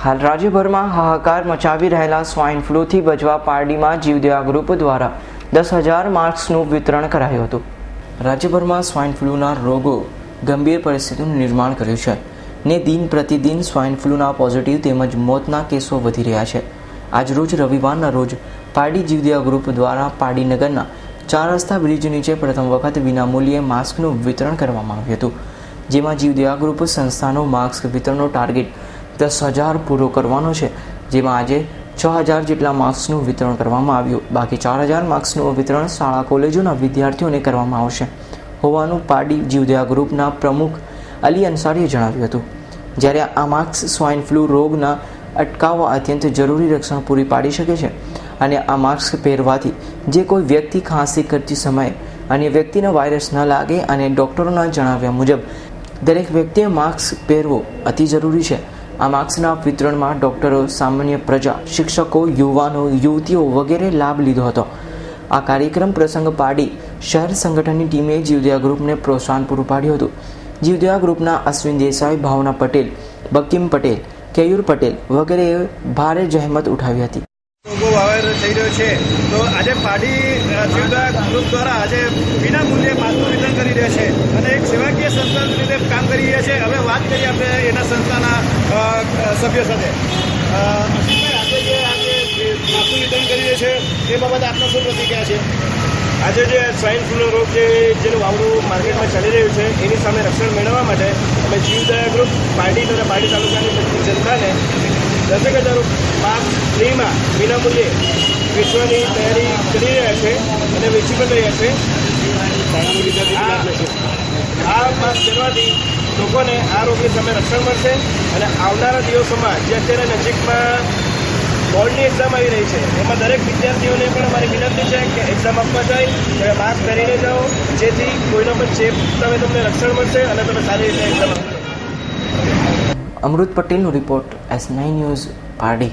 હાલ રાજ્યભરમાં હાહાકાર મચાવી રહેલા સ્વાઇન ફ્લૂથી બચવા પારડીમાં જીવદયા ગ્રુપ દ્વારા 10,000 માસ્કનું વિતરણ કરાયું હતું. રાજ્યભરમાં સ્વાઇન ફ્લૂના રોગો ગંભીર પરિસ્થિતિનું નિર્માણ કર્યું છે ને દિન પ્રતિદિન સ્વાઇન ફ્લૂના પોઝિટિવ તેમજ મોતના કેસો વધી રહ્યા છે. આજરોજ રવિવારના રોજ પારડી જીવદયા ગ્રુપ દ્વારા પારડી નગરના 4 રસ્તા બ્રિજ નીચે પ્રથમ વખત વિનામૂલ્યે માસ્કનું વિતરણ કરવામાં આવ્યું હતું. જેમાં જીવદયા ગ્રુપ સંસ્થાનો માસ્ક વિતરણનો ટાર્ગેટ 10,000 પૂરો કરવાનો છે. જેમાં આજે 6,000 જેટલા માસ્કનું વિતરણ કરવામાં આવ્યું. બાકી 4,000 માસ્કનું વિતરણ શાળા કોલેજોના વિદ્યાર્થીઓને કરવામાં આવશે હોવાનું પારડી જીવદયા ગ્રુપના પ્રમુખ અલી અંસારીએ જણાવ્યું હતું. જ્યારે આ માસ્ક સ્વાઇન ફ્લૂ રોગના અટકાવવા અત્યંત જરૂરી રક્ષણ પૂરી પાડી શકે છે અને આ માસ્ક પહેરવાથી જે કોઈ વ્યક્તિ ખાંસી કરતી સમયે અન્ય વ્યક્તિને વાયરસ ન લાગે અને ડૉક્ટરોના જણાવ્યા મુજબ દરેક વ્યક્તિએ માસ્ક પહેરવો અતિ જરૂરી છે. આ માસ્કના વિતરણમાં ડૉક્ટરો, સામાન્ય પ્રજા, શિક્ષકો, યુવાનો, યુવતીઓ વગેરે લાભ લીધો હતો. આ કાર્યક્રમ પ્રસંગ પારડી શહેર સંગઠનની ટીમે જીવદયા ગ્રુપને પ્રોત્સાહન પૂરું પાડ્યું હતું. જીવદયા ગ્રુપના અશ્વિન દેસાઈ, ભાવના પટેલ, બકીમ પટેલ, કેયુર પટેલ વગેરેએ ભારે જહેમત ઉઠાવી હતી. રોગો વાવેતર થઈ રહ્યો છે તો આજે પારડી જીવદયા ગ્રુપ દ્વારા આજે વિના મૂલ્યે માસ્કનું વિતરણ કરી રહ્યા છે અને એક સેવાકીય સંસ્થા રીતે કામ કરી રહ્યા છે. હવે વાત કરીએ આપણે એના સંસ્થાના સભ્યો સાથે. અશ્વિનભાઈ, આજે માસ્કનું વિતરણ કરી રહ્યા છે એ બાબતે આપનો શું પ્રતિક્રિયા છે? આજે જે સ્વાઇન ફ્લૂનો રોગ છે જેનું વાવડું માર્કેટમાં ચાલી રહ્યું છે એની સામે રક્ષણ મેળવવા માટે અમે જીવદયા ગ્રુપ પારડી તથા પારડી તાલુકાની બધી જનતાને 10,000 માસ્ક ફ્રીમાં વિનામૂલ્યે વેચવાની તૈયારી કરી રહ્યા છે અને વેચી પણ રહ્યા છે. આ માસ્ક પહેરવાથી લોકોને આ રોગની સામે રક્ષણ મળશે અને આવનારા દિવસોમાં જે અત્યારે નજીકમાં બોર્ડની એક્ઝામ આવી રહી છે એમાં દરેક વિદ્યાર્થીઓને પણ અમારી વિનંતી છે કે એક્ઝામ આપવા જાય તમે માસ્ક પહેરીને જાઓ, જેથી કોઈનો પણ ચેપ તમે તમને રક્ષણ મળશે અને તમે સારી રીતે એક્ઝામ આપો. અમૃત પટેલનો રિપોર્ટ, S9 ન્યૂઝ, પારડી.